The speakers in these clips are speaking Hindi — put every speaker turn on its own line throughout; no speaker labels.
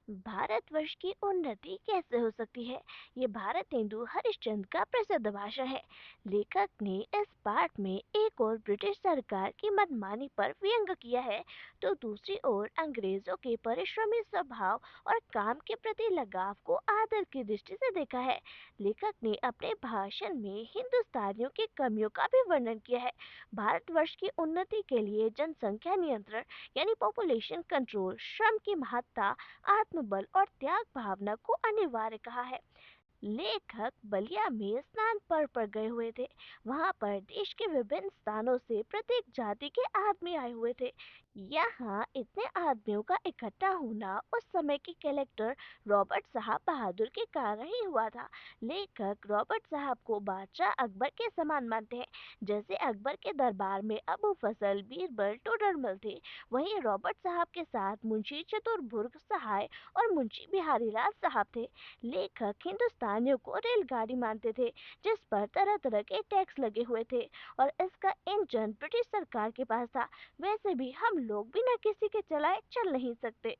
भारतवर्ष की उन्नति कैसे हो सकती है? ये भारत हिंदू हरिश्चंद्र का प्रसिद्ध भाषण है। लेखक ने इस पाठ में एक ओर ब्रिटिश सरकार की मनमानी पर व्यंग किया है, तो दूसरी ओर अंग्रेजों के परिश्रमी स्वभाव और काम के प्रति लगाव को आदर की दृष्टि से देखा है। लेखक ने अपने भाषण में हिंदुस्तानियों की कमियों का भी वर्णन किया है। भारतवर्ष की उन्नति के लिए जनसंख्या नियंत्रण यानी पॉपुलेशन कंट्रोल, श्रम की महत्ता, आत्मबल और त्याग भावना को अनिवार्य कहा है। लेखक बलिया में स्नान पर गए हुए थे। वहां पर देश के विभिन्न स्थानों से प्रत्येक जाति के आदमी आए हुए थे। यहाँ इतने आदमियों का इकट्ठा होना उस समय के कलेक्टर रॉबर्ट साहब बहादुर के कारण ही हुआ था। लेखक रॉबर्ट साहब को बादशाह अकबर के समान मानते हैं। जैसे अकबर के दरबार में अबू फजल, बीरबल, टोडरमल थे, वहीं रॉबर्ट साहब के साथ मुंशी चतुरबुर्ग सहाय और मुंशी बिहारी लाल साहब थे। लेखक हिंदुस्तानियों को रेलगाड़ी मानते थे, जिस पर तरह तरह के टैक्स लगे हुए थे और इसका इंजन ब्रिटिश सरकार के पास था। वैसे भी हम लोग बिना किसी के चलाए चल नहीं सकते।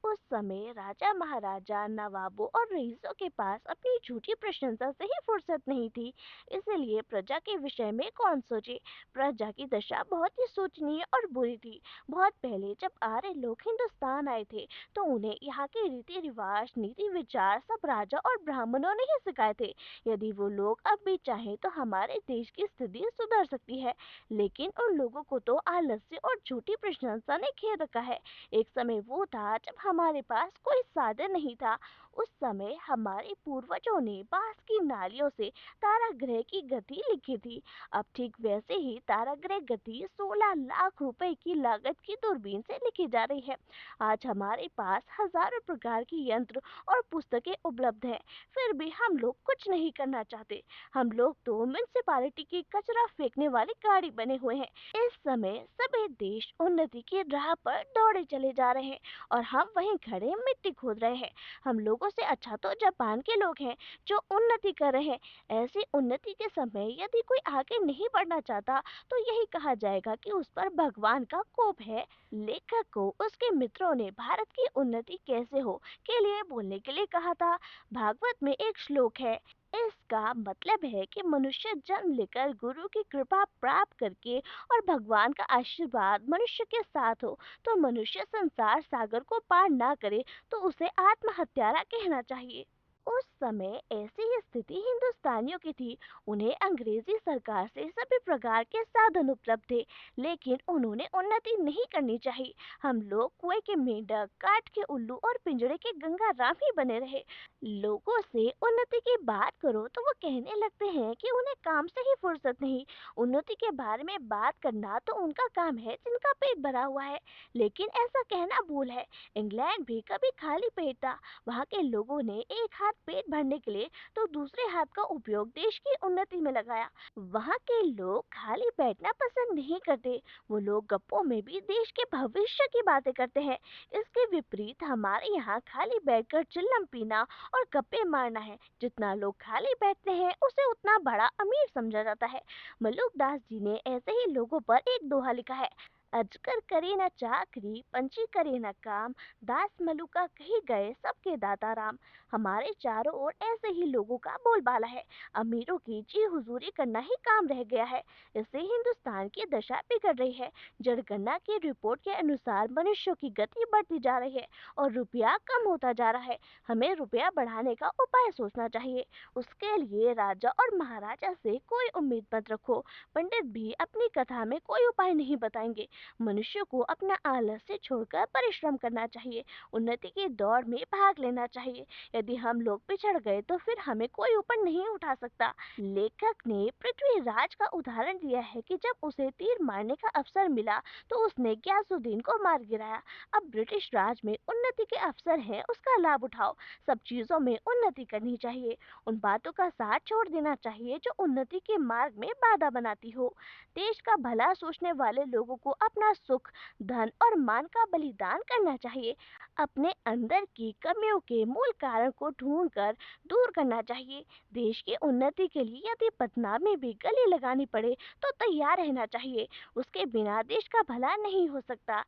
उस समय राजा महाराजा, नवाबों और रईसों के पास अपनी झूठी प्रशंसा से ही फुर्सत नहीं थी। इसलिए प्रजा के विषय में कौन सोचे। प्रजा की दशा बहुत ही शोचनीय और बुरी थी। बहुत पहले जब आर्य लोग हिंदुस्तान आए थे, तो उन्हें यहाँ के रीति रिवाज, नीति विचार सब राजा और ब्राह्मणों ने ही सिखाए थे। यदि वो लोग अब भी चाहें तो हमारे देश की स्थिति सुधर सकती है। लेकिन उन लोगों को तो आलस्य और झूठी प्रशंसा ने घेर रखा है। एक समय वो था जब हमारे पास कोई साधन नहीं था। उस समय हमारे पूर्वजों ने बांस की नालियों से तारागृह की गति लिखी थी। अब ठीक वैसे ही तारागृह गति 16 लाख रुपए की लागत की दूरबीन से लिखी जा रही है। आज हमारे पास हजारों प्रकार की यंत्र और पुस्तकें उपलब्ध हैं, फिर भी हम लोग कुछ नहीं करना चाहते। हम लोग तो म्यूनिसिपालिटी की कचरा फेंकने वाली गाड़ी बने हुए हैं। इस समय सभी देश उन्नति की राह पर दौड़े चले जा रहे हैं और हम वहीं खड़े मिट्टी खोद रहे हैं। हम लोगों से अच्छा तो जापान के लोग हैं जो उन्नति कर रहे हैं। ऐसी उन्नति के समय यदि कोई आगे नहीं बढ़ना चाहता, तो यही कहा जाएगा कि उस पर भगवान का कोप है। लेखक को उसके मित्रों ने भारत की उन्नति कैसे हो के लिए बोलने के लिए कहा था। भागवत में एक श्लोक है, इसका मतलब है कि मनुष्य जन्म लेकर गुरु की कृपा प्राप्त करके और भगवान का आशीर्वाद मनुष्य के साथ हो, तो मनुष्य संसार सागर को पार ना करे तो उसे आत्महत्यारा कहना चाहिए। उस समय ऐसी ही स्थिति हिंदुस्तानियों की थी। उन्हें अंग्रेजी सरकार से सभी प्रकार के साधन उपलब्ध थे, लेकिन उन्होंने उन्नति नहीं करनी चाहिए। हम लोग कुएं के मेंढक, काठ के उल्लू और पिंजड़े के गंगा राम ही बने रहे। लोगों से उन्नति की बात करो तो वो कहने लगते हैं कि उन्हें काम से ही फुर्सत नहीं। उन्नति के बारे में बात करना तो उनका काम है जिनका पेट भरा हुआ है। लेकिन ऐसा कहना भूल है। इंग्लैंड भी कभी खाली पेट था। वहाँ के लोगों ने एक हाथ पेट भरने के लिए तो दूसरे हाथ का उपयोग देश की उन्नति में लगाया। वहाँ के लोग खाली बैठना पसंद नहीं करते। वो लोग गप्पों में भी देश के भविष्य की बातें करते हैं। इसके विपरीत हमारे यहाँ खाली बैठकर चिल्लम पीना और गप्पे मारना है। जितना लोग खाली बैठते हैं उसे उतना बड़ा अमीर समझा जाता है। मलुकदास जी ने ऐसे ही लोगों पर एक दोहा लिखा है, अजगर करे न चाकरी, पंछी करे न काम, दास मलुका कही गए सबके दाता राम। हमारे चारों ओर ऐसे ही लोगों का बोलबाला है। अमीरों की जी हुजूरी करना ही काम रह गया है। इससे हिंदुस्तान की दशा बिगड़ रही है। जनगणना की रिपोर्ट के अनुसार मनुष्यों की गति बढ़ती जा रही है और रुपया कम होता जा रहा है। हमें रुपया बढ़ाने का उपाय सोचना चाहिए। उसके लिए राजा और महाराजा से कोई उम्मीद मत रखो। पंडित भी अपनी कथा में कोई उपाय नहीं बताएंगे। मनुष्य को अपना आलस्य छोड़कर परिश्रम करना चाहिए। उन्नति की दौड़ में भाग लेना चाहिए। यदि हम लोग पिछड़ गए तो फिर हमें कोई ऊपर नहीं उठा सकता। लेखक ने पृथ्वीराज का उदाहरण दिया है कि जब उसे तीर मारने का अवसर मिला तो उसने ग्यासुद्दीन को मार गिराया। अब ब्रिटिश राज में उन्नति के अवसर हैं, उसका लाभ उठाओ। सब चीजों में उन्नति करनी चाहिए। उन बातों का साथ छोड़ देना चाहिए जो उन्नति के मार्ग में बाधा बनाती हो। देश का भला सोचने वाले लोगों को अपना सुख, धन और मान का बलिदान करना चाहिए। अपने अंदर की कमियों के मूल कारण को ढूंढकर दूर करना चाहिए। देश की उन्नति के लिए यदि बदनामी में भी गले लगानी पड़े तो तैयार रहना चाहिए। उसके बिना देश का भला नहीं हो सकता।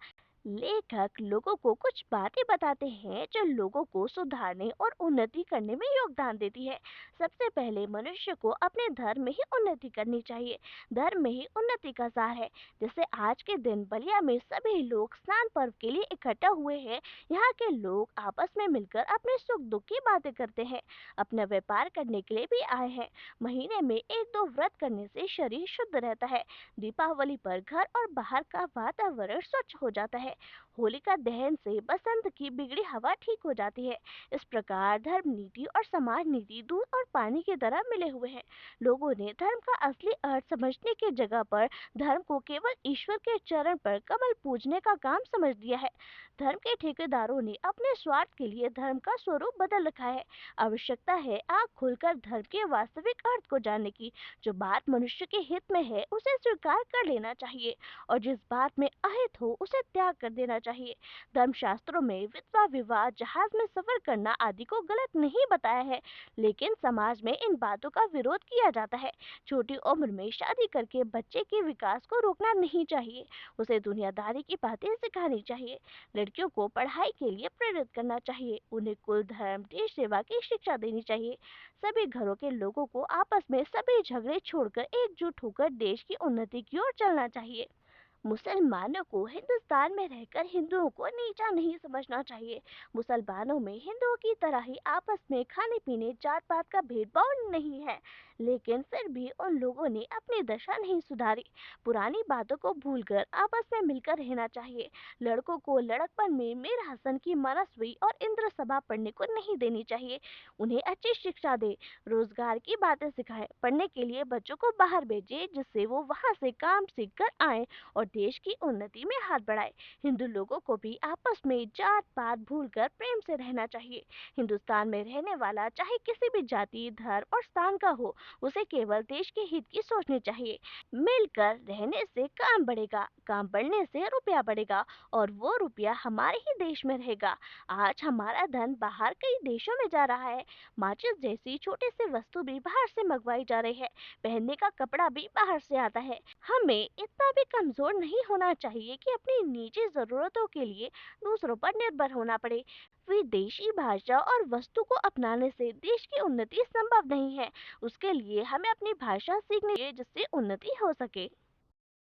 लेखक लोगों को कुछ बातें बताते हैं जो लोगों को सुधारने और उन्नति करने में योगदान देती है। सबसे पहले मनुष्य को अपने धर्म में ही उन्नति करनी चाहिए। धर्म में ही उन्नति का सार है। जैसे आज के दिन बलिया में सभी लोग स्नान पर्व के लिए इकट्ठा हुए हैं। यहाँ के लोग आपस में मिलकर अपने सुख दुख की बातें करते हैं। अपना व्यापार करने के लिए भी आए हैं। महीने में एक दो व्रत करने से शरीर शुद्ध रहता है। दीपावली पर घर और बाहर का वातावरण स्वच्छ हो जाता है। होलिका दहन से बसंत की बिगड़ी हवा ठीक हो जाती है। इस प्रकार धर्म नीति और समाज नीति दूध और पानी की तरह मिले हुए हैं। लोगों ने धर्म का असली अर्थ समझने की जगह पर धर्म को केवल ईश्वर के चरण पर कमल पूजने का काम समझ लिया है। धर्म के ठेकेदारों ने अपने स्वार्थ के लिए धर्म का स्वरूप बदल रखा है। आवश्यकता है आँख खुलकर धर्म के वास्तविक अर्थ को जानने की। जो बात मनुष्य के हित में है उसे स्वीकार कर लेना चाहिए और जिस बात में अहित हो उसे त्याग कर देना चाहिए। धर्मशास्त्रों में विधवा विवाह, जहाज में सफर करना आदि को गलत नहीं बताया है, लेकिन समाज में इन बातों का विरोध किया जाता है। छोटी उम्र में शादी करके बच्चे के विकास को रोकना नहीं चाहिए, उसे दुनियादारी की बातें सिखानी चाहिए। लड़कियों को पढ़ाई के लिए प्रेरित करना चाहिए, उन्हें कुल, धर्म, देश सेवा की शिक्षा देनी चाहिए। सभी घरों के लोगों को आपस में सभी झगड़े छोड़कर एकजुट होकर देश की उन्नति की ओर चलना चाहिए। मुसलमानों को हिंदुस्तान में रहकर हिंदुओं को नीचा नहीं समझना चाहिए। मुसलमानों में हिंदुओं की तरह ही आपस में खाने पीने, जात पात का भेदभाव नहीं है, लेकिन फिर भी उन लोगों ने अपनी दशा नहीं सुधारी। पुरानी बातों को भूलकर आपस में मिलकर रहना चाहिए। लड़कों को लड़कपन में मीर हसन की मनस्वी और इंद्र सभा पढ़ने को नहीं देनी चाहिए। उन्हें अच्छी शिक्षा दे, रोजगार की बातें सिखाएं, पढ़ने के लिए बच्चों को बाहर भेजे जिससे वो वहाँ से काम सीख कर आए और देश की उन्नति में हाथ बढ़ाए। हिंदू लोगों को भी आपस में जात पात भूलकर प्रेम से रहना चाहिए। हिंदुस्तान में रहने वाला चाहे किसी भी जाति, धर्म और स्थान का हो, उसे केवल देश के हित की सोचनी चाहिए। मिलकर रहने से काम बढ़ेगा, काम बढ़ने से रुपया बढ़ेगा और वो रुपया हमारे ही देश में रहेगा। आज हमारा धन बाहर कई देशों में जा रहा है। माचिस जैसी छोटी सी वस्तु भी बाहर से मंगवाई जा रही है। पहनने का कपड़ा भी बाहर से आता है। हमें इतना भी कमजोर नहीं होना चाहिए कि अपनी निजी जरूरतों के लिए दूसरों पर निर्भर होना पड़े। विदेशी भाषा और वस्तु को अपनाने से देश की उन्नति संभव नहीं है। उसके लिए हमें अपनी भाषा सीखनी चाहिए जिससे उन्नति हो सके।